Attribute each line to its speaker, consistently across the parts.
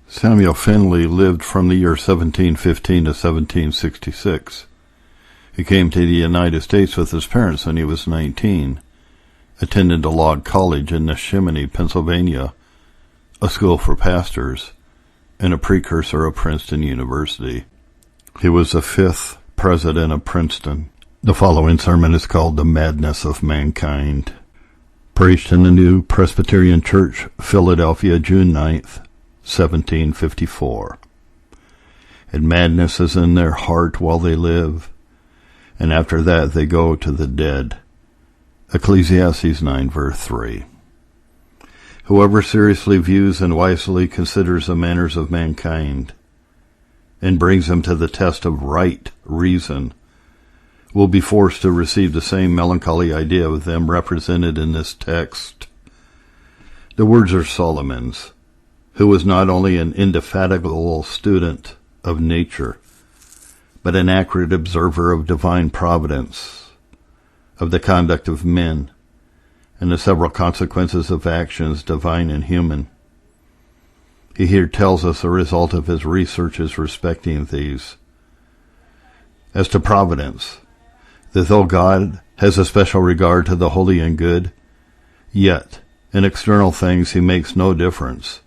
Speaker 1: Samuel Finley lived from the year 1715 to 1766. He came to the United States with his parents when he was 19, attended a log college in Neshaminy, Pennsylvania, a school for pastors, and a precursor of Princeton University. He was the fifth president of Princeton. The following sermon is called The Madness of Mankind. Preached in the New Presbyterian Church, Philadelphia, June 9th, 1754. And madness is in their heart while they live, and after that they go to the dead. Ecclesiastes 9, verse 3. Whoever seriously views and wisely considers the manners of mankind and brings them to the test of right reason will be forced to receive the same melancholy idea of them represented in this text. The words are Solomon's, who was not only an indefatigable student of nature, but an accurate observer of divine providence, of the conduct of men, and the several consequences of actions, divine and human. He here tells us the result of his researches respecting these. As to providence, that though God has a special regard to the holy and good, yet in external things he makes no difference,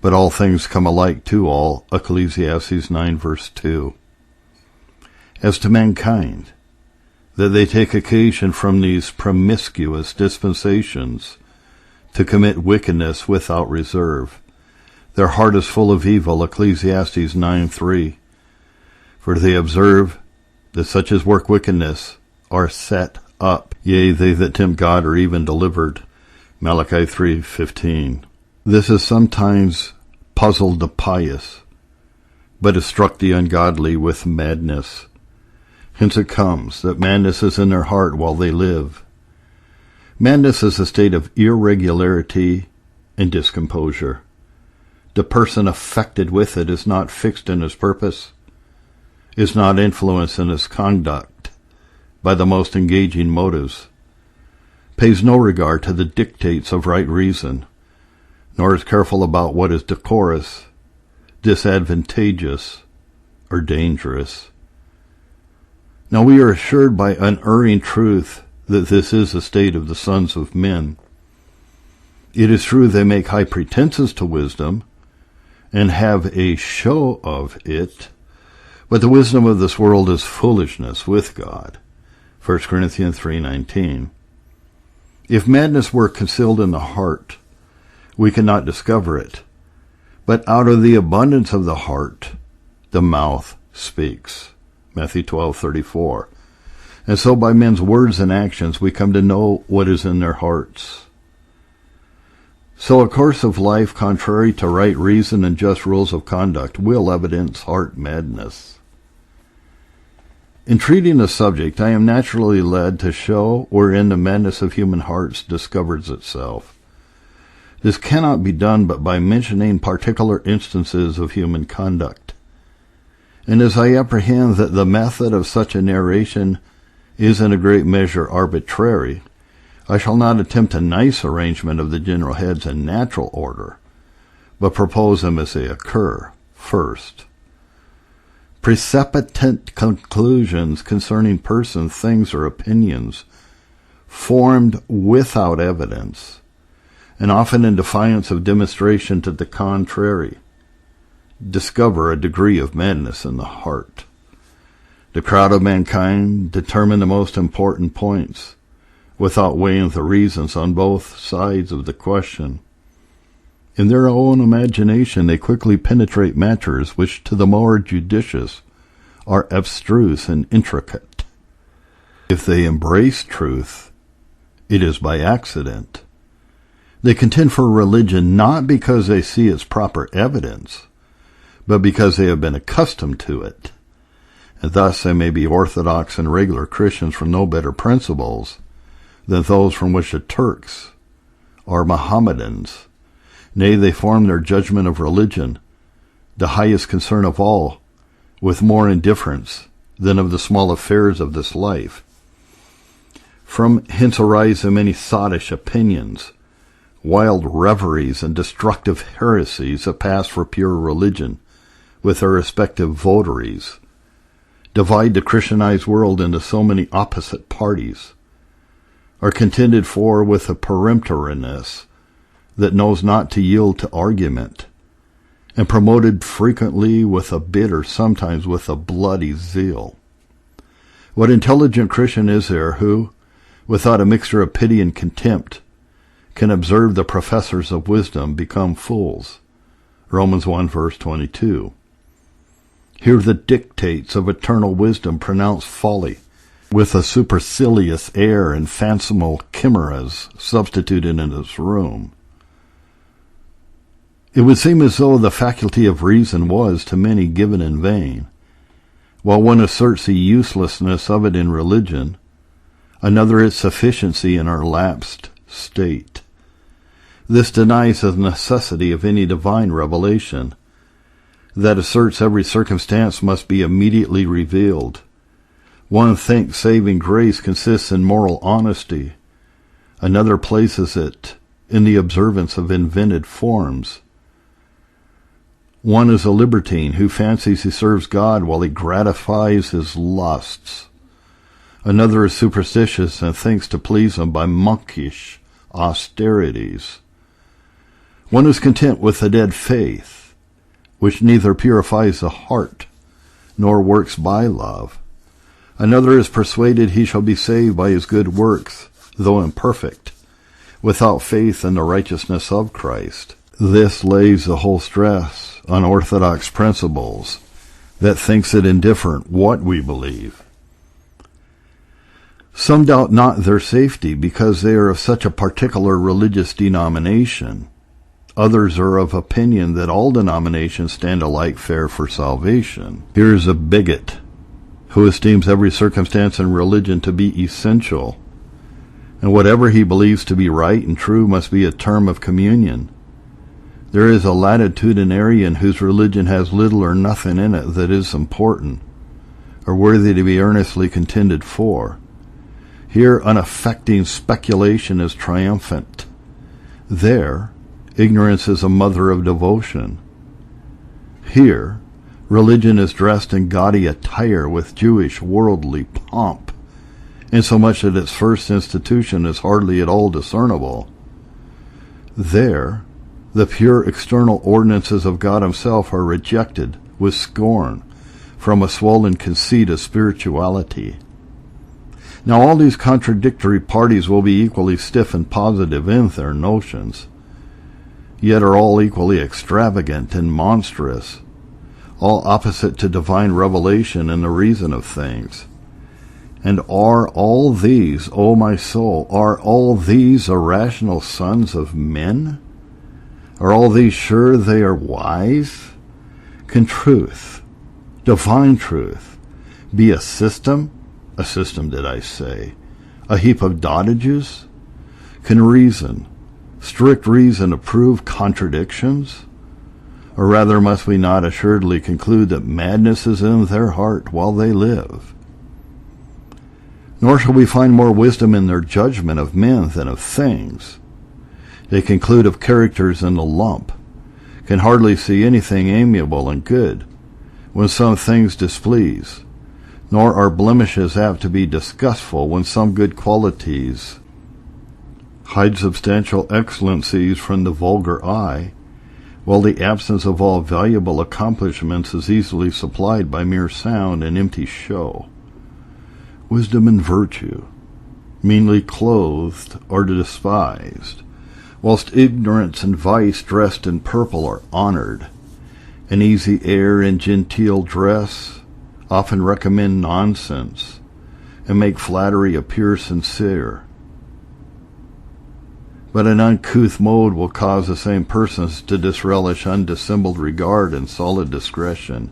Speaker 1: but all things come alike to all, Ecclesiastes 9, verse 2. As to mankind, that they take occasion from these promiscuous dispensations to commit wickedness without reserve. Their heart is full of evil, Ecclesiastes 9:3. For they observe that such as work wickedness are set up, yea, they that tempt God are even delivered, Malachi 3:15. This has sometimes puzzled the pious, but has struck the ungodly with madness. Hence it comes that madness is in their heart while they live. Madness is a state of irregularity and discomposure. The person affected with it is not fixed in his purpose, is not influenced in his conduct by the most engaging motives, pays no regard to the dictates of right reason, nor is careful about what is decorous, disadvantageous, or dangerous. Now we are assured by unerring truth that this is the state of the sons of men. It is true they make high pretenses to wisdom, and have a show of it, but the wisdom of this world is foolishness with God. 1 Corinthians 3:19. If madness were concealed in the heart, we cannot discover it, but out of the abundance of the heart, the mouth speaks. Matthew 12:34. And so by men's words and actions we come to know what is in their hearts. So a course of life contrary to right reason and just rules of conduct will evidence heart madness. In treating the subject, I am naturally led to show wherein the madness of human hearts discovers itself. This cannot be done but by mentioning particular instances of human conduct. And as I apprehend that the method of such a narration is in a great measure arbitrary, I shall not attempt a nice arrangement of the general heads in natural order, but propose them as they occur. First, precipitant conclusions concerning persons, things, or opinions, formed without evidence, and often in defiance of demonstration to the contrary, discover a degree of madness in the heart. The crowd of mankind determine the most important points, without weighing the reasons on both sides of the question. In their own imagination they quickly penetrate matters which to the more judicious are abstruse and intricate. If they embrace truth, it is by accident. They contend for religion not because they see its proper evidence, but because they have been accustomed to it. And thus they may be orthodox and regular Christians from no better principles than those from which the Turks are Mohammedans. Nay, they form their judgment of religion, the highest concern of all, with more indifference than of the small affairs of this life. From hence arise the many sottish opinions, wild reveries and destructive heresies that pass for pure religion with their respective votaries, divide the Christianized world into so many opposite parties, are contended for with a peremptoriness that knows not to yield to argument, and promoted frequently with a bitter, sometimes with a bloody zeal. What intelligent Christian is there who, without a mixture of pity and contempt, can observe the professors of wisdom become fools? Romans 1 verse 22. Hear the dictates of eternal wisdom pronounced folly, with a supercilious air and fanciful chimeras substituted in its room. It would seem as though the faculty of reason was, to many, given in vain. While one asserts the uselessness of it in religion, another its sufficiency in our lapsed state. This denies the necessity of any divine revelation, that asserts every circumstance must be immediately revealed. One thinks saving grace consists in moral honesty. Another places it in the observance of invented forms. One is a libertine who fancies he serves God while he gratifies his lusts. Another is superstitious and thinks to please him by monkish austerities. One is content with a dead faith, which neither purifies the heart nor works by love. Another is persuaded he shall be saved by his good works, though imperfect, without faith in the righteousness of Christ. This lays the whole stress on orthodox principles that thinks it indifferent what we believe. Some doubt not their safety because they are of such a particular religious denomination. Others are of opinion that all denominations stand alike fair for salvation. Here is a bigot who esteems every circumstance in religion to be essential, and whatever he believes to be right and true must be a term of communion. There is a latitudinarian whose religion has little or nothing in it that is important, or worthy to be earnestly contended for. Here unaffecting speculation is triumphant. There, ignorance is a mother of devotion. Here, religion is dressed in gaudy attire with Jewish worldly pomp, insomuch that its first institution is hardly at all discernible. There, the pure external ordinances of God himself are rejected with scorn from a swollen conceit of spirituality. Now all these contradictory parties will be equally stiff and positive in their notions, yet are all equally extravagant and monstrous, all opposite to divine revelation and the reason of things. And are all these, O my soul, are all these irrational sons of men? Are all these sure they are wise? Can truth, divine truth, be a system did I say, a heap of dotages? Can reason, strict reason, approve contradictions? Or rather must we not assuredly conclude that madness is in their heart while they live? Nor shall we find more wisdom in their judgment of men than of things. They conclude of characters in the lump, can hardly see anything amiable and good, when some things displease, nor are blemishes apt to be disgustful when some good qualities hide substantial excellencies from the vulgar eye, while the absence of all valuable accomplishments is easily supplied by mere sound and empty show. Wisdom and virtue, meanly clothed, are despised, whilst ignorance and vice dressed in purple are honored. An easy air and genteel dress often recommend nonsense, and make flattery appear sincere. But an uncouth mode will cause the same persons to disrelish undissembled regard and solid discretion.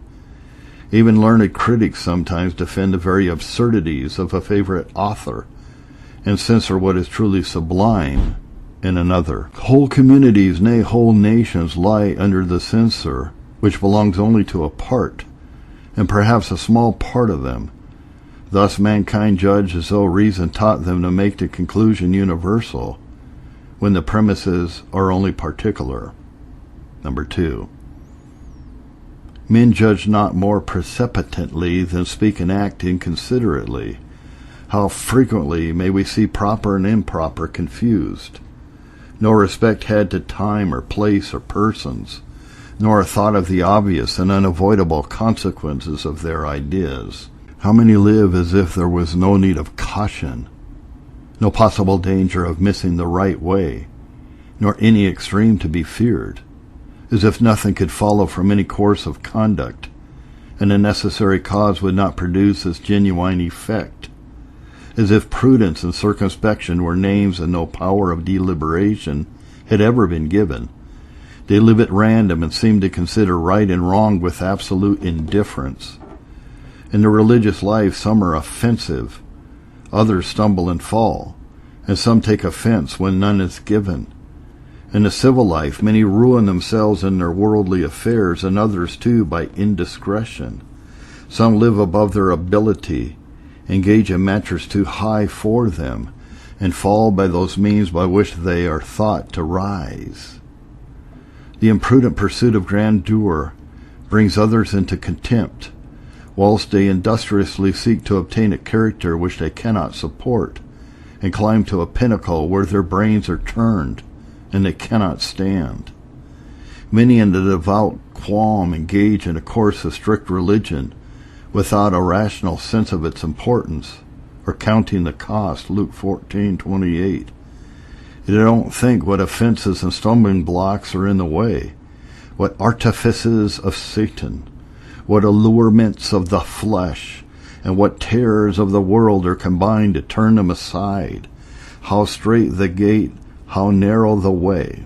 Speaker 1: Even learned critics sometimes defend the very absurdities of a favorite author, and censor what is truly sublime in another. Whole communities, nay, whole nations lie under the censor, which belongs only to a part, and perhaps a small part of them. Thus mankind judge as though reason taught them to make the conclusion universal, when the premises are only particular. Number 2. Men judge not more precipitately than speak and act inconsiderately. How frequently may we see proper and improper confused? No respect had to time or place or persons, nor a thought of the obvious and unavoidable consequences of their ideas. How many live as if there was no need of caution, no possible danger of missing the right way, nor any extreme to be feared, as if nothing could follow from any course of conduct, and a necessary cause would not produce its genuine effect, as if prudence and circumspection were names and no power of deliberation had ever been given. They live at random and seem to consider right and wrong with absolute indifference. In the religious life, some are offensive, others stumble and fall, and some take offense when none is given. In the civil life, many ruin themselves in their worldly affairs, and others too by indiscretion. Some live above their ability, engage in matters too high for them, and fall by those means by which they are thought to rise. The imprudent pursuit of grandeur brings others into contempt, whilst they industriously seek to obtain a character which they cannot support, and climb to a pinnacle where their brains are turned, and they cannot stand. Many in the devout qualm engage in a course of strict religion, without a rational sense of its importance, or counting the cost, Luke 14:28. They don't think what offenses and stumbling blocks are in the way, what artifices of Satan, what allurements of the flesh, and what terrors of the world are combined to turn them aside. How strait the gate, how narrow the way,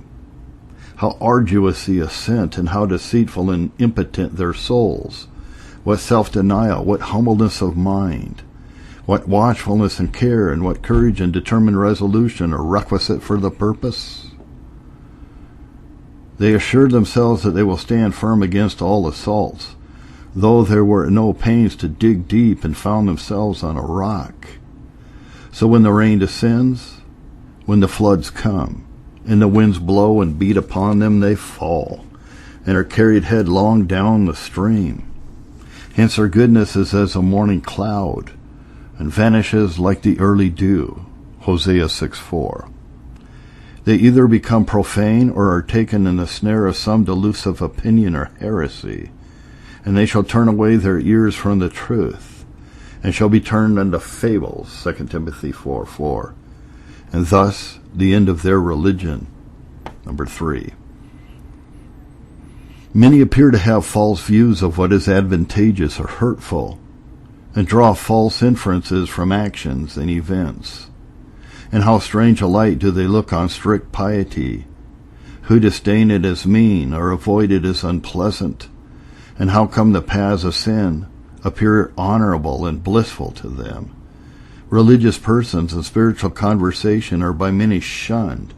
Speaker 1: how arduous the ascent, and how deceitful and impotent their souls. What self-denial, what humbleness of mind, what watchfulness and care, and what courage and determined resolution are requisite for the purpose. They assure themselves that they will stand firm against all assaults, though there were no pains to dig deep and found themselves on a rock. So when the rain descends, when the floods come, and the winds blow and beat upon them, they fall, and are carried headlong down the stream. Hence their goodness is as a morning cloud, and vanishes like the early dew, Hosea 6:4. They either become profane or are taken in the snare of some delusive opinion or heresy, and they shall turn away their ears from the truth, and shall be turned unto fables, 2 Timothy 4:4. And thus the end of their religion. Number 3. Many appear to have false views of what is advantageous or hurtful, and draw false inferences from actions and events. And how strange a light do they look on strict piety, who disdain it as mean or avoid it as unpleasant, and how come the paths of sin appear honorable and blissful to them. Religious persons and spiritual conversation are by many shunned,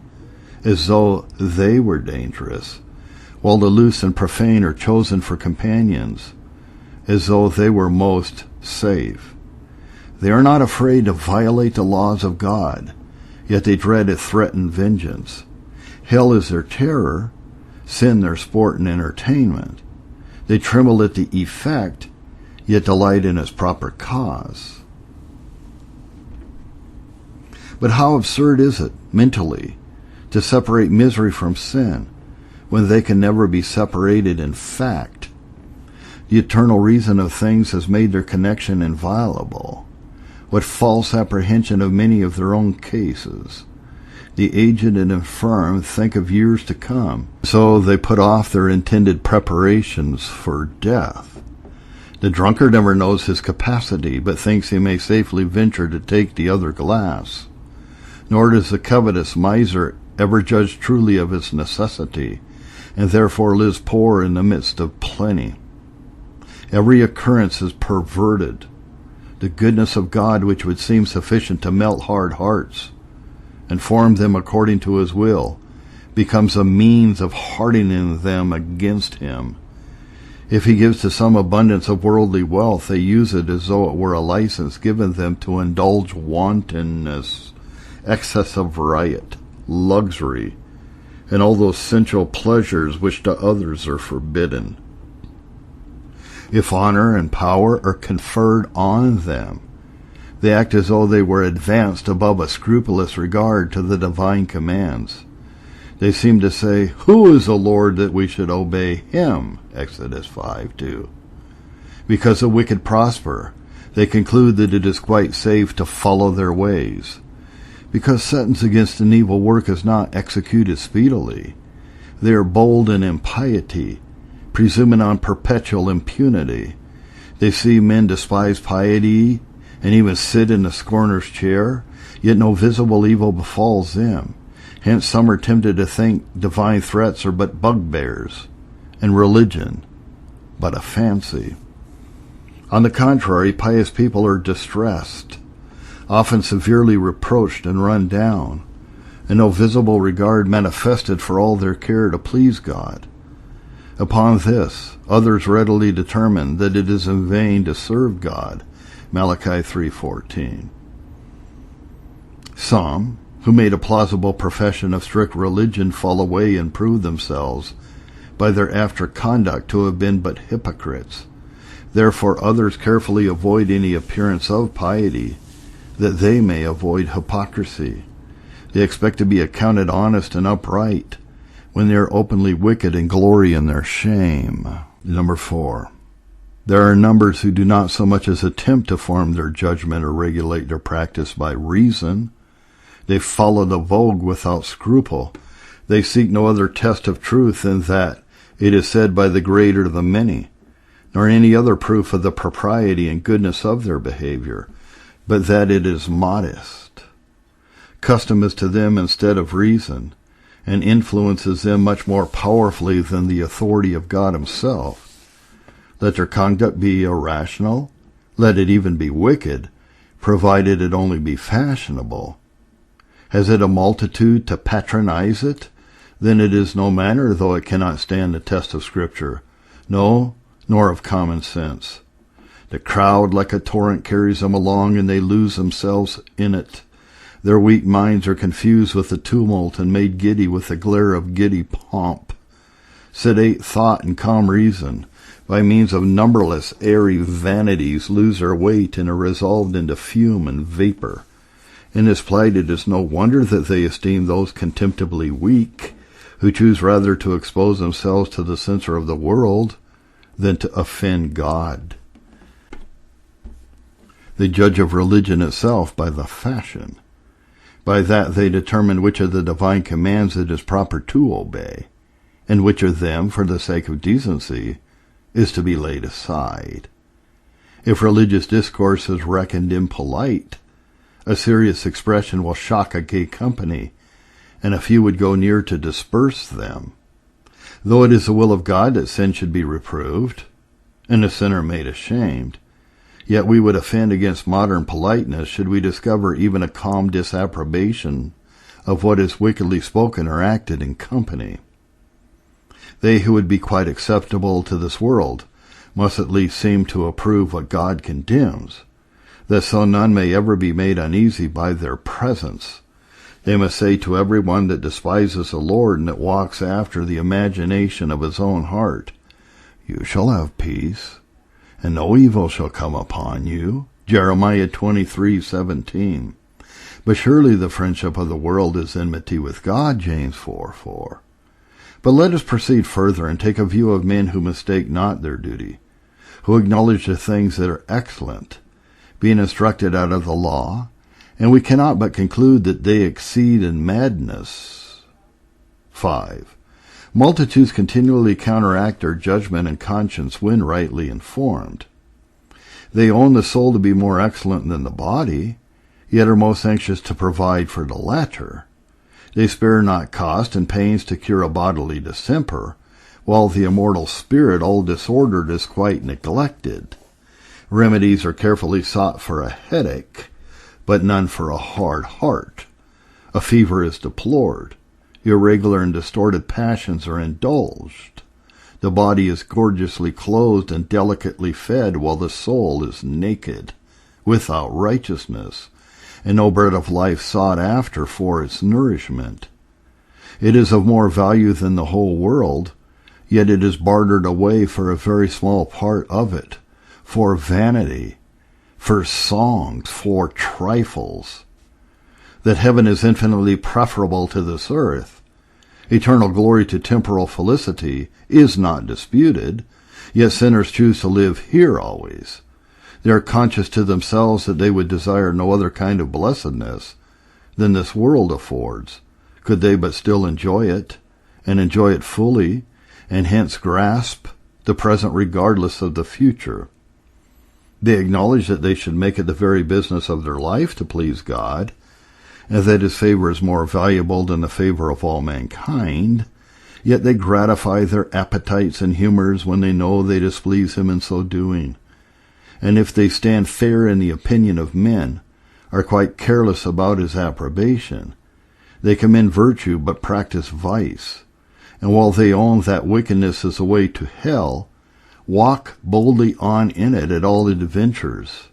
Speaker 1: as though they were dangerous, while the loose and profane are chosen for companions, as though they were most safe. They are not afraid to violate the laws of God, yet they dread a threatened vengeance. Hell is their terror, sin their sport and entertainment. They tremble at the effect, yet delight in its proper cause. But how absurd is it, mentally, to separate misery from sin, when they can never be separated in fact? The eternal reason of things has made their connection inviolable. What false apprehension of many of their own cases! The aged and infirm think of years to come, so they put off their intended preparations for death. The drunkard never knows his capacity, but thinks he may safely venture to take the other glass. Nor does the covetous miser ever judge truly of his necessity, and therefore lives poor in the midst of plenty. Every occurrence is perverted. The goodness of God, which would seem sufficient to melt hard hearts and form them according to his will, becomes a means of hardening them against him. If he gives to some abundance of worldly wealth, they use it as though it were a license given them to indulge wantonness, excess of riot, luxury, and all those sensual pleasures which to others are forbidden. If honor and power are conferred on them, they act as though they were advanced above a scrupulous regard to the divine commands. They seem to say, "Who is the Lord that we should obey him?" Exodus 5:2. Because the wicked prosper, they conclude that it is quite safe to follow their ways. Because sentence against an evil work is not executed speedily, they are bold in impiety, presuming on perpetual impunity. They see men despise piety and even sit in the scorner's chair, yet no visible evil befalls them. Hence some are tempted to think divine threats are but bugbears, and religion but a fancy. On the contrary, pious people are distressed, often severely reproached and run down, and no visible regard manifested for all their care to please God. Upon this, others readily determine that it is in vain to serve God. Malachi 3:14. Some, who made a plausible profession of strict religion, fall away and prove themselves by their after conduct to have been but hypocrites. Therefore others carefully avoid any appearance of piety, that they may avoid hypocrisy. They expect to be accounted honest and upright, when they are openly wicked and glory in their shame. Number 4. There are numbers who do not so much as attempt to form their judgment or regulate their practice by reason. They follow the vogue without scruple. They seek no other test of truth than that it is said by the great or the many, nor any other proof of the propriety and goodness of their behavior, but that it is modest. Custom is to them instead of reason, and influences them much more powerfully than the authority of God himself. Let their conduct be irrational, let it even be wicked, provided it only be fashionable. Has it a multitude to patronize it? Then it is no manner, though it cannot stand the test of Scripture, no, nor of common sense. The crowd like a torrent carries them along, and they lose themselves in it. Their weak minds are confused with the tumult and made giddy with the glare of giddy pomp. Sedate thought and calm reason, by means of numberless airy vanities, lose their weight and are resolved into fume and vapor. In this plight it is no wonder that they esteem those contemptibly weak, who choose rather to expose themselves to the censure of the world than to offend God. They judge of religion itself by the fashion. By that they determine which of the divine commands it is proper to obey, and which of them, for the sake of decency, is to be laid aside. If religious discourse is reckoned impolite, a serious expression will shock a gay company, and a few would go near to disperse them. Though it is the will of God that sin should be reproved, and the sinner made ashamed, yet we would offend against modern politeness should we discover even a calm disapprobation of what is wickedly spoken or acted in company. They who would be quite acceptable to this world must at least seem to approve what God condemns, that so none may ever be made uneasy by their presence. They must say to every one that despises the Lord and that walks after the imagination of his own heart, "You shall have peace, and no evil shall come upon you." Jeremiah 23:17. But surely the friendship of the world is enmity with God. James 4:4. But let us proceed further and take a view of men who mistake not their duty, who acknowledge the things that are excellent, being instructed out of the law, and we cannot but conclude that they exceed in madness. 5. Multitudes continually counteract their judgment and conscience when rightly informed. They own the soul to be more excellent than the body, yet are most anxious to provide for the latter. They spare not cost and pains to cure a bodily distemper, while the immortal spirit, all disordered, is quite neglected. Remedies are carefully sought for a headache, but none for a hard heart. A fever is deplored. Irregular and distorted passions are indulged. The body is gorgeously clothed and delicately fed, while the soul is naked, without righteousness, and no bread of life sought after for its nourishment. It is of more value than the whole world, yet it is bartered away for a very small part of it, for vanity, for songs, for trifles. That heaven is infinitely preferable to this earth, eternal glory to temporal felicity, is not disputed, yet sinners choose to live here always. They are conscious to themselves that they would desire no other kind of blessedness than this world affords, could they but still enjoy it, and enjoy it fully, and hence grasp the present regardless of the future. They acknowledge that they should make it the very business of their life to please God, and that his favor is more valuable than the favor of all mankind, yet they gratify their appetites and humors when they know they displease him in so doing. And if they stand fair in the opinion of men, are quite careless about his approbation, they commend virtue but practice vice, and while they own that wickedness is a way to hell, walk boldly on in it at all adventures.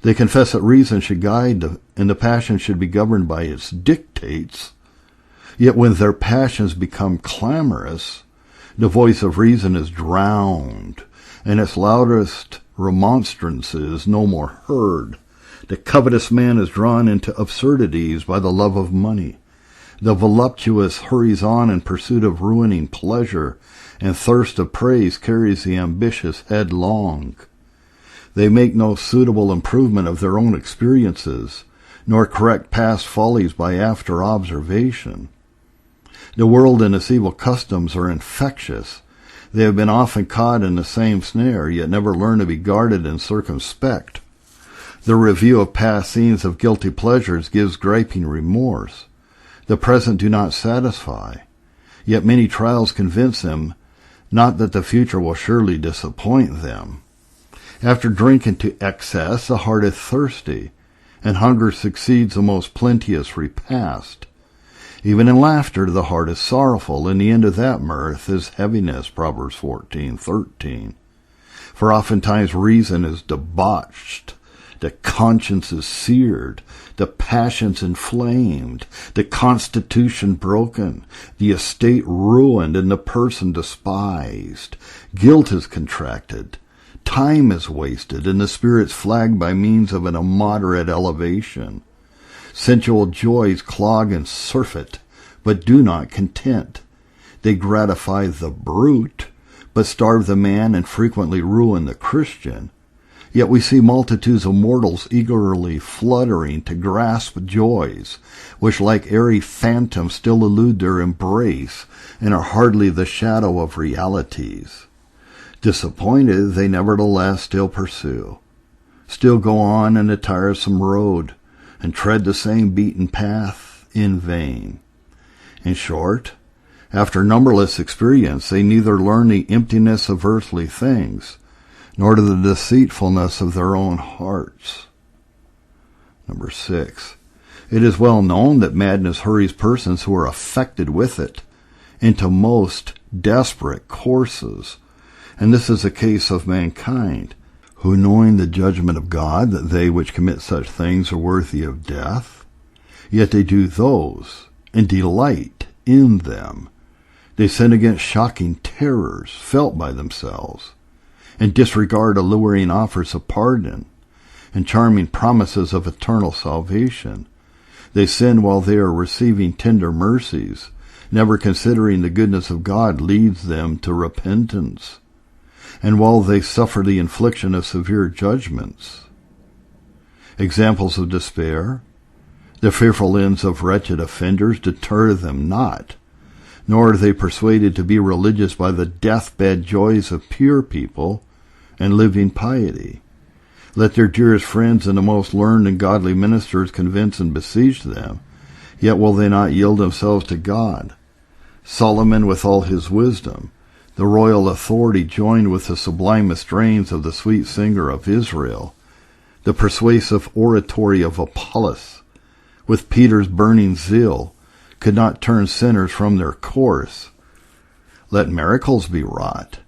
Speaker 1: They confess that reason should guide and the passion should be governed by its dictates, yet when their passions become clamorous, the voice of reason is drowned, and its loudest remonstrances no more heard. The covetous man is drawn into absurdities by the love of money. The voluptuous hurries on in pursuit of ruining pleasure, and thirst of praise carries the ambitious headlong. They make no suitable improvement of their own experiences, nor correct past follies by after observation. The world and its evil customs are infectious. They have been often caught in the same snare, yet never learn to be guarded and circumspect. The review of past scenes of guilty pleasures gives griping remorse. The present do not satisfy, yet many trials convince them not that the future will surely disappoint them. After drinking to excess, the heart is thirsty, and hunger succeeds the most plenteous repast. Even in laughter the heart is sorrowful, and the end of that mirth is heaviness, Proverbs 14:13. For oftentimes reason is debauched, the conscience is seared, the passions inflamed, the constitution broken, the estate ruined, and the person despised. Guilt is contracted, time is wasted, and the spirits flagged by means of an immoderate elevation. Sensual joys clog and surfeit, but do not content. They gratify the brute, but starve the man and frequently ruin the Christian. Yet we see multitudes of mortals eagerly fluttering to grasp joys, which like airy phantoms still elude their embrace, and are hardly the shadow of realities. Disappointed, they nevertheless still pursue, still go on in a tiresome road, and tread the same beaten path in vain. In short, after numberless experience, they neither learn the emptiness of earthly things, nor to the deceitfulness of their own hearts. Number 6. It is well known that madness hurries persons who are affected with it into most desperate courses, and this is a case of mankind, who knowing the judgment of God, that they which commit such things are worthy of death, yet they do those, and delight in them. They sin against shocking terrors felt by themselves, and disregard alluring offers of pardon and charming promises of eternal salvation. They sin while they are receiving tender mercies, never considering the goodness of God leads them to repentance, and while they suffer the infliction of severe judgments. Examples of despair: the fearful ends of wretched offenders deter them not, nor are they persuaded to be religious by the deathbed joys of pure people and living piety. Let their dearest friends and the most learned and godly ministers convince and besiege them, yet will they not yield themselves to God. Solomon with all his wisdom, the royal authority joined with the sublime strains of the sweet singer of Israel, the persuasive oratory of Apollos, with Peter's burning zeal, could not turn sinners from their course. Let miracles be wrought,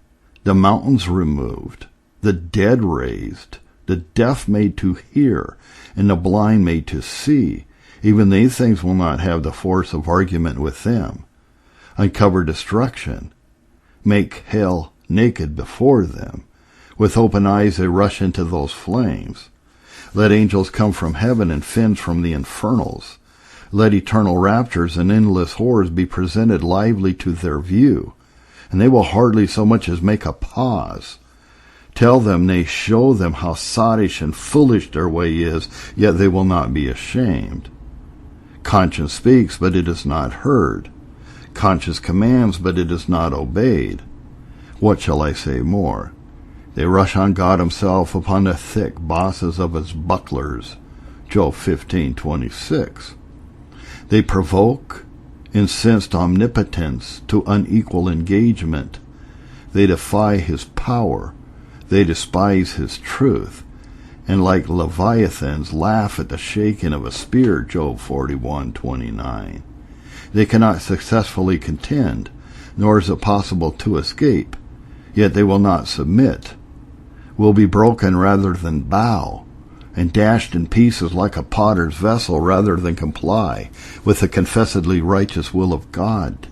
Speaker 1: the mountains removed, the dead raised, the deaf made to hear, and the blind made to see. Even these things will not have the force of argument with them. uncover destruction, make hell naked before them. With open eyes they rush into those flames. Let angels come from heaven and fiends from the infernals. Let eternal raptures and endless horrors be presented lively to their view, and they will hardly so much as make a pause. Tell them, nay, show them how sottish and foolish their way is, yet they will not be ashamed. Conscience speaks, but it is not heard. Conscience commands, but it is not obeyed. What shall I say more? They rush on God himself upon the thick bosses of his bucklers. Job 15:26. They provoke incensed omnipotence to unequal engagement. They defy his power. They despise his truth, and like leviathans laugh at the shaking of a spear. Job 41:29. They cannot successfully contend, nor is it possible to escape, yet they will not submit, will be broken rather than bow, and dashed in pieces like a potter's vessel rather than comply with the confessedly righteous will of God.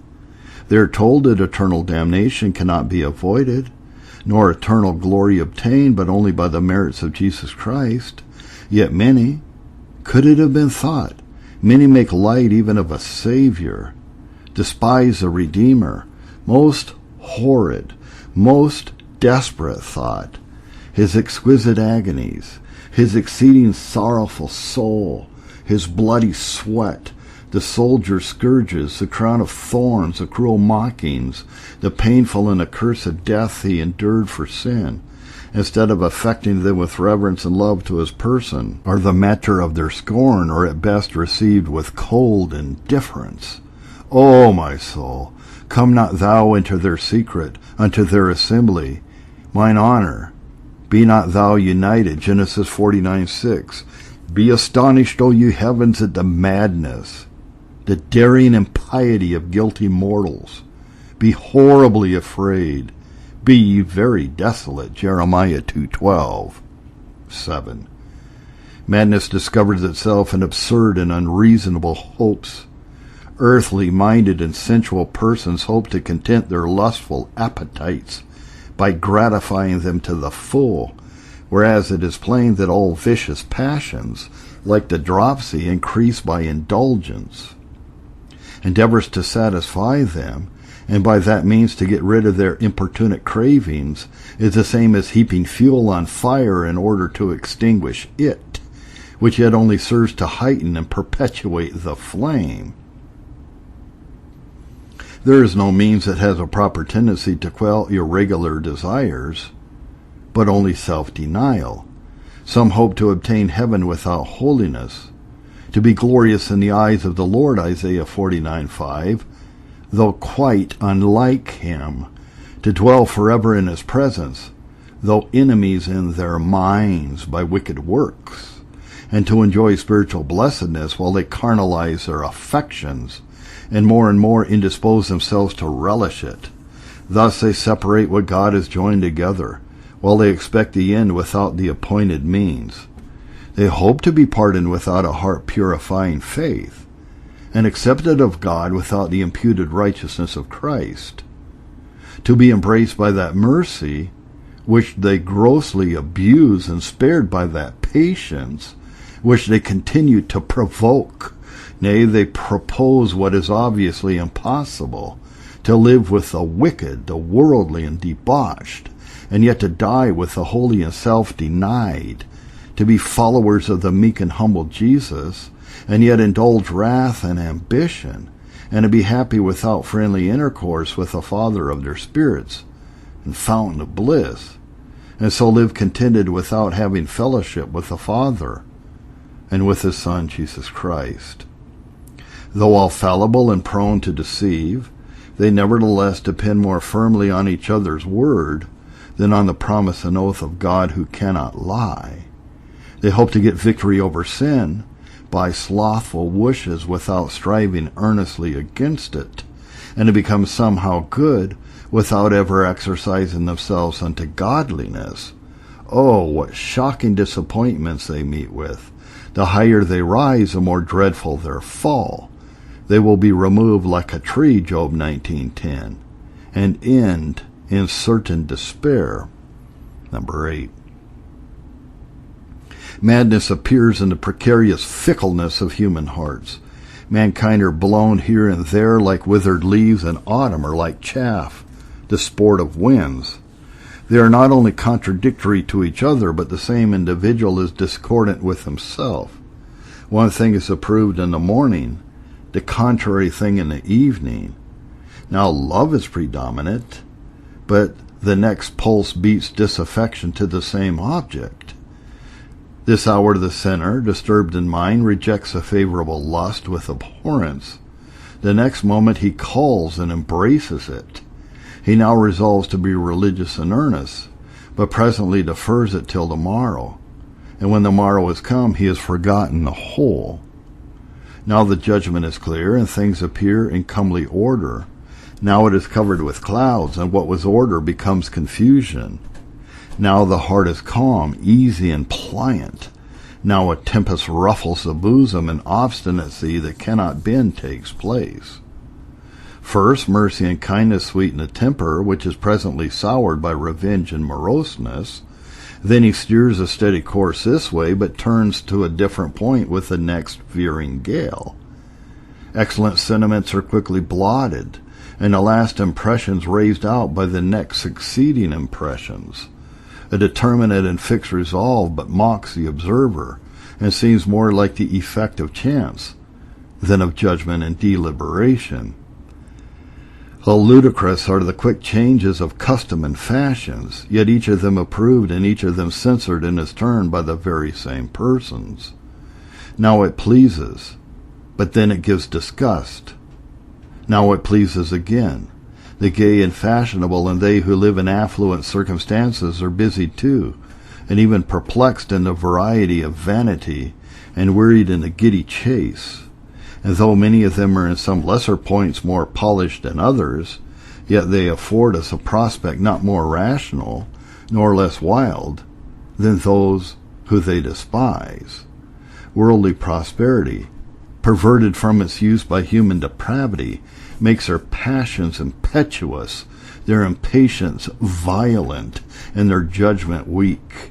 Speaker 1: They are told that eternal damnation cannot be avoided, nor eternal glory obtained, but only by the merits of Jesus Christ. Yet many, could it have been thought, many make light even of a Savior, despise a Redeemer. Most horrid, most desperate thought, his exquisite agonies, his exceeding sorrowful soul, his bloody sweat, the soldier's scourges, the crown of thorns, the cruel mockings, the painful and accursed death he endured for sin, instead of affecting them with reverence and love to his person, are the matter of their scorn, or at best received with cold indifference. O my soul, come not thou into their secret, unto their assembly, mine honor. Be not thou united. Genesis 49:6. Be astonished, O you heavens, at the madness, the daring impiety of guilty mortals. Be horribly afraid. Be ye very desolate. Jeremiah 2:12. 7. Madness discovers itself in absurd and unreasonable hopes. Earthly-minded and sensual persons hope to content their lustful appetites by gratifying them to the full, whereas it is plain that all vicious passions, like the dropsy, increase by indulgence. Endeavors to satisfy them, and by that means to get rid of their importunate cravings, is the same as heaping fuel on fire in order to extinguish it, which yet only serves to heighten and perpetuate the flame. There is no means that has a proper tendency to quell irregular desires, but only self-denial. Some hope to obtain heaven without holiness, to be glorious in the eyes of the Lord, Isaiah 49:5, though quite unlike him, to dwell forever in his presence, though enemies in their minds by wicked works, and to enjoy spiritual blessedness while they carnalize their affections, and more indispose themselves to relish it. Thus they separate what God has joined together, while they expect the end without the appointed means. They hope to be pardoned without a heart-purifying faith, and accepted of God without the imputed righteousness of Christ, to be embraced by that mercy which they grossly abuse, and spared by that patience which they continue to provoke. Nay, they propose what is obviously impossible, to live with the wicked, the worldly, and debauched, and yet to die with the holy and self-denied, to be followers of the meek and humble Jesus, and yet indulge wrath and ambition, and to be happy without friendly intercourse with the Father of their spirits and fountain of bliss, and so live contented without having fellowship with the Father and with his Son, Jesus Christ. Though all fallible and prone to deceive, they nevertheless depend more firmly on each other's word than on the promise and oath of God, who cannot lie. They hope to get victory over sin by slothful wishes without striving earnestly against it, and to become somehow good without ever exercising themselves unto godliness. Oh, what shocking disappointments they meet with! The higher they rise, the more dreadful their fall. They will be removed like a tree, Job 19:10, and end in certain despair. Number 8. Madness appears in the precarious fickleness of human hearts. Mankind are blown here and there like withered leaves in autumn, or like chaff, the sport of winds. They are not only contradictory to each other, but the same individual is discordant with himself. One thing is approved in the morning, the contrary thing in the evening. Now love is predominant, but the next pulse beats disaffection to the same object. This hour the sinner, disturbed in mind, rejects a favorable lust with abhorrence. The next moment he calls and embraces it. He now resolves to be religious in earnest, but presently defers it till tomorrow. And when the morrow is come, he has forgotten the whole. Now the judgment is clear, and things appear in comely order. Now it is covered with clouds, and what was order becomes confusion. Now the heart is calm, easy, and pliant. Now a tempest ruffles the bosom, and obstinacy that cannot bend takes place. First, mercy and kindness sweeten the temper, which is presently soured by revenge and moroseness. Then he steers a steady course this way, but turns to a different point with the next veering gale. Excellent sentiments are quickly blotted, and the last impressions raised out by the next succeeding impressions. A determinate and fixed resolve but mocks the observer, and seems more like the effect of chance than of judgment and deliberation. How ludicrous are the quick changes of custom and fashions, yet each of them approved and each of them censored in his turn by the very same persons. Now it pleases, but then it gives disgust. Now it pleases again. The gay and fashionable and they who live in affluent circumstances are busy too, and even perplexed in the variety of vanity, and wearied in the giddy chase. And though many of them are in some lesser points more polished than others, yet they afford us a prospect not more rational, nor less wild, than those who they despise. Worldly prosperity, perverted from its use by human depravity, makes their passions impetuous, their impatience violent, and their judgment weak.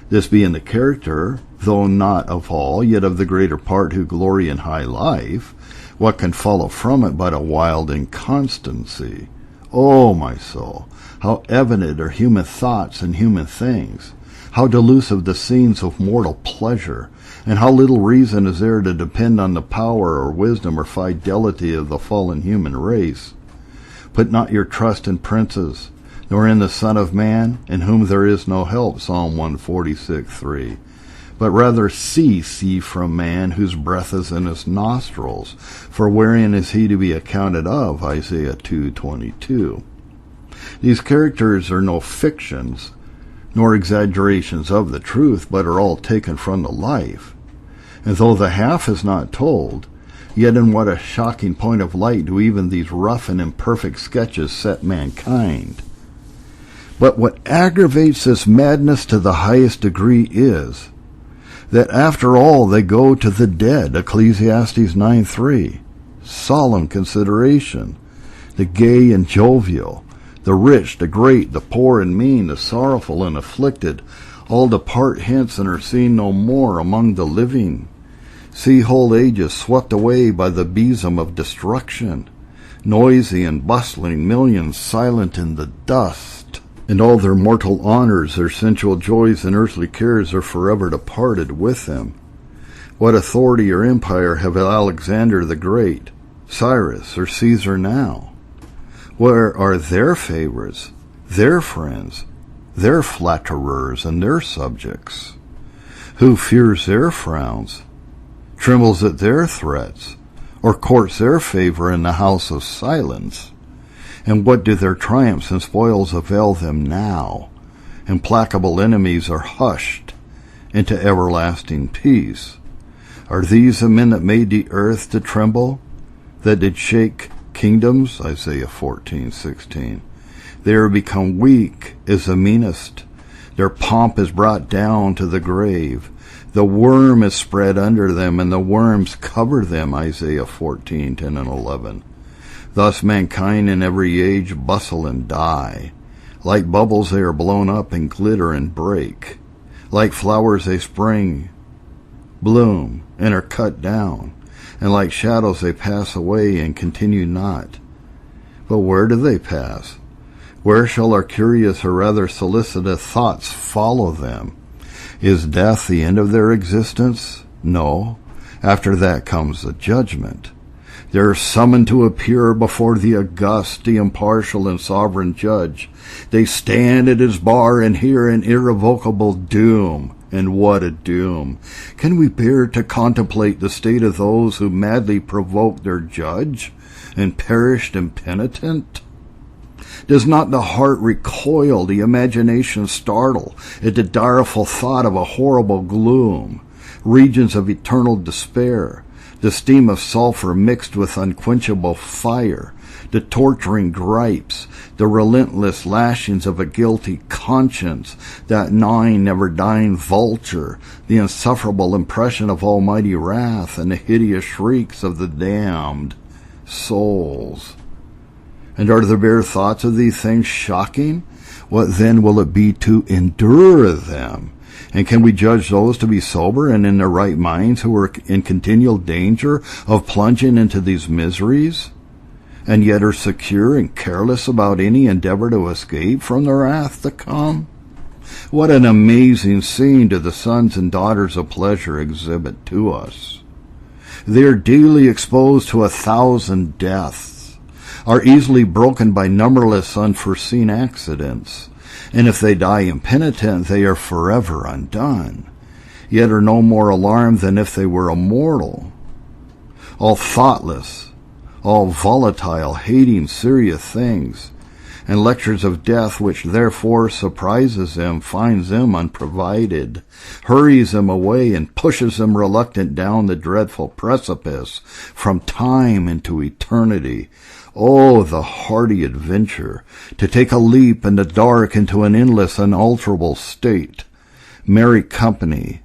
Speaker 1: This being the character, though not of all, yet of the greater part who glory in high life, what can follow from it but a wild inconstancy? O my soul, how evident are human thoughts and human things! How delusive the scenes of mortal pleasure! And how little reason is there to depend on the power or wisdom or fidelity of the fallen human race! Put not your trust in princes, nor in the Son of Man, in whom there is no help, Psalm 146:3. But rather cease ye from man, whose breath is in his nostrils, for wherein is he to be accounted of, Isaiah 2:22. These characters are no fictions, nor exaggerations of the truth, but are all taken from the life. And though the half is not told, yet in what a shocking point of light do even these rough and imperfect sketches set mankind. But what aggravates this madness to the highest degree is that after all they go to the dead, Ecclesiastes 9:3. Solemn consideration. The gay and jovial, the rich, the great, the poor and mean, the sorrowful and afflicted, all depart hence and are seen no more among the living. See whole ages swept away by the besom of destruction, noisy and bustling millions silent in the dust. And all their mortal honors, their sensual joys and earthly cares are forever departed with them. What authority or empire have Alexander the Great, Cyrus, or Caesar now? Where are their favorites, their friends, their flatterers, and their subjects? Who fears their frowns, trembles at their threats, or courts their favor in the house of silence? And what do their triumphs and spoils avail them now? Implacable enemies are hushed into everlasting peace. Are these the men that made the earth to tremble, that did shake kingdoms? Isaiah 14:16. They are become weak as the meanest. Their pomp is brought down to the grave. The worm is spread under them, and the worms cover them, Isaiah 14:10 and 11. Thus mankind in every age bustle and die. Like bubbles they are blown up and glitter and break. Like flowers they spring, bloom, and are cut down, and like shadows they pass away and continue not. But where do they pass? Where shall our curious or rather solicitous thoughts follow them? Is death the end of their existence? No. After that comes the judgment. They are summoned to appear before the august, the impartial, and sovereign judge. They stand at his bar and hear an irrevocable doom. And what a doom! Can we bear to contemplate the state of those who madly provoked their judge and perished impenitent? Does not the heart recoil, the imagination startle, at the direful thought of a horrible gloom, regions of eternal despair, the steam of sulphur mixed with unquenchable fire, the torturing gripes, the relentless lashings of a guilty conscience, that gnawing, never-dying vulture, the insufferable impression of almighty wrath, and the hideous shrieks of the damned souls? And are the bare thoughts of these things shocking? What then will it be to endure them? And can we judge those to be sober and in their right minds who are in continual danger of plunging into these miseries, and yet are secure and careless about any endeavor to escape from the wrath to come? What an amazing scene do the sons and daughters of pleasure exhibit to us. They are daily exposed to 1,000 deaths, are easily broken by numberless unforeseen accidents, and if they die impenitent, they are forever undone, yet are no more alarmed than if they were immortal. All thoughtless, all volatile, hating serious things, and lectures of death which therefore surprises them, finds them unprovided, hurries them away, and pushes them reluctant down the dreadful precipice from time into eternity. Oh, the hardy adventure, to take a leap in the dark into an endless, unalterable state. Merry company,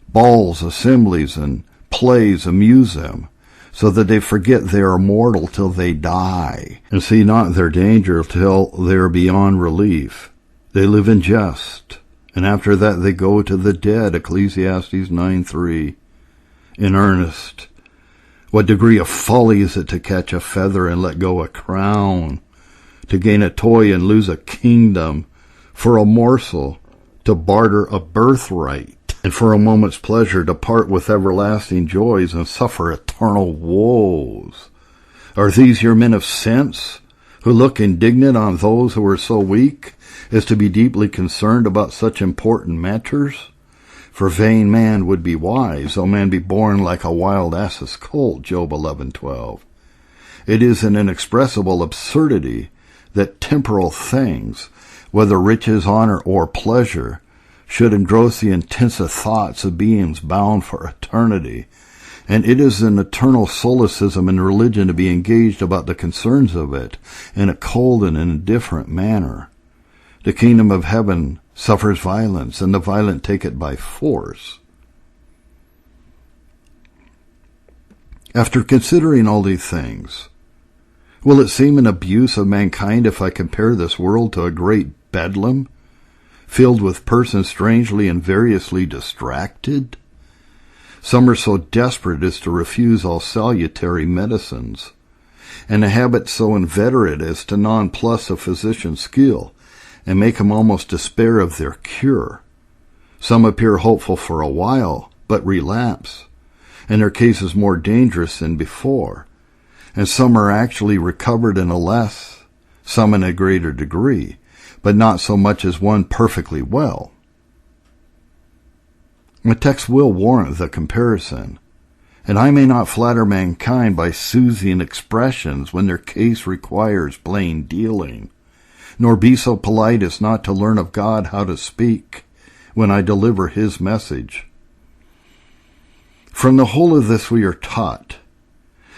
Speaker 1: balls, assemblies, and plays amuse them, so that they forget they are mortal till they die, and see not their danger till they are beyond relief. They live in jest, and after that they go to the dead, Ecclesiastes 9:3. In earnest, what degree of folly is it to catch a feather and let go a crown, to gain a toy and lose a kingdom, for a morsel to barter a birthright, and for a moment's pleasure to part with everlasting joys and suffer eternal woes? Are these your men of sense, who look indignant on those who are so weak as to be deeply concerned about such important matters? For vain man would be wise, though man be born like a wild ass's colt, Job 11:12. It is an inexpressible absurdity that temporal things, whether riches, honor, or pleasure, should engross the intensive thoughts of beings bound for eternity, and it is an eternal solecism in religion to be engaged about the concerns of it in a cold and indifferent manner. The kingdom of heaven suffers violence, and the violent take it by force. After considering all these things, will it seem an abuse of mankind if I compare this world to a great bedlam, filled with persons strangely and variously distracted? Some are so desperate as to refuse all salutary medicines, and a habit so inveterate as to nonplus a physician's skill, and make him almost despair of their cure. Some appear hopeful for a while, but relapse, and their case is more dangerous than before, and some are actually recovered in a less, some in a greater degree, but not so much as one perfectly well. The text will warrant the comparison, and I may not flatter mankind by soothing expressions when their case requires plain dealing, nor be so polite as not to learn of God how to speak when I deliver his message. From the whole of this we are taught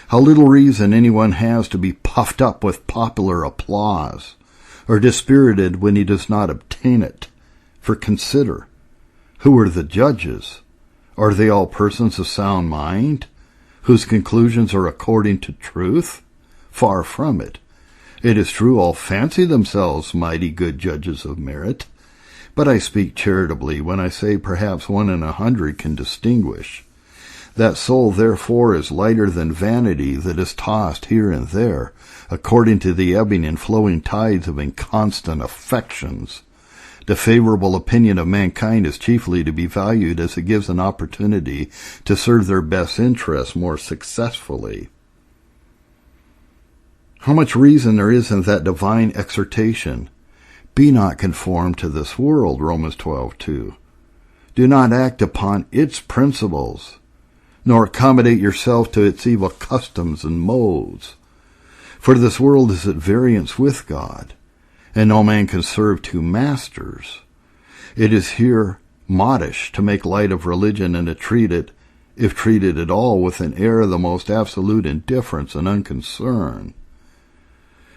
Speaker 1: how little reason anyone has to be puffed up with popular applause, or dispirited when he does not obtain it. For consider, who are the judges? Are they all persons of sound mind, whose conclusions are according to truth? Far from it. It is true all fancy themselves mighty good judges of merit, but I speak charitably when I say perhaps 1 in 100 can distinguish. That soul therefore is lighter than vanity that is tossed here and there, according to the ebbing and flowing tides of inconstant affections. The favorable opinion of mankind is chiefly to be valued as it gives an opportunity to serve their best interests more successfully. How much reason there is in that divine exhortation, "Be not conformed to this world," Romans 12:2. Do not act upon its principles, nor accommodate yourself to its evil customs and modes. For this world is at variance with God, and no man can serve 2 masters. It is here modish to make light of religion and to treat it, if treated at all, with an air of the most absolute indifference and unconcern.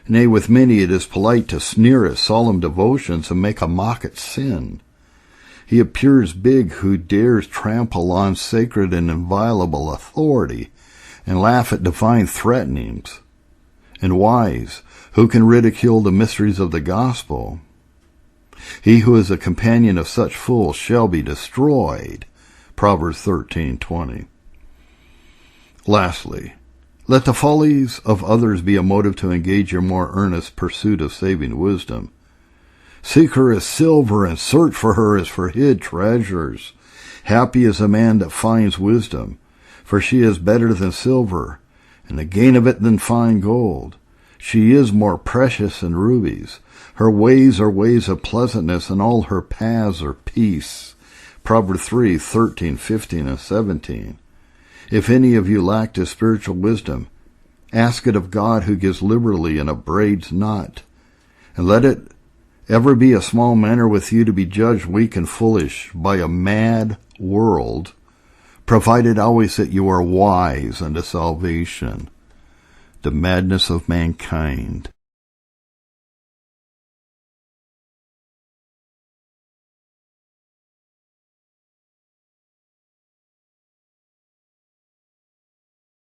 Speaker 1: Nay, with many it is polite to sneer at solemn devotions and make a mock at sin. He appears big who dares trample on sacred and inviolable authority and laugh at divine threatenings, and wise who can ridicule the mysteries of the gospel. He who is a companion of such fools shall be destroyed. Proverbs 13:20. Lastly, let the follies of others be a motive to engage your more earnest pursuit of saving wisdom. Seek her as silver, and search for her as for hid treasures. Happy is a man that finds wisdom, for she is better than silver, and the gain of it than fine gold. She is more precious than rubies. Her ways are ways of pleasantness, and all her paths are peace. Proverbs 3:13, 15, and 17. If any of you lack this spiritual wisdom, ask it of God, who gives liberally and upbraids not. And let it ever be a small matter with you to be judged weak and foolish by a mad world, provided always that you are wise unto salvation. The madness of mankind.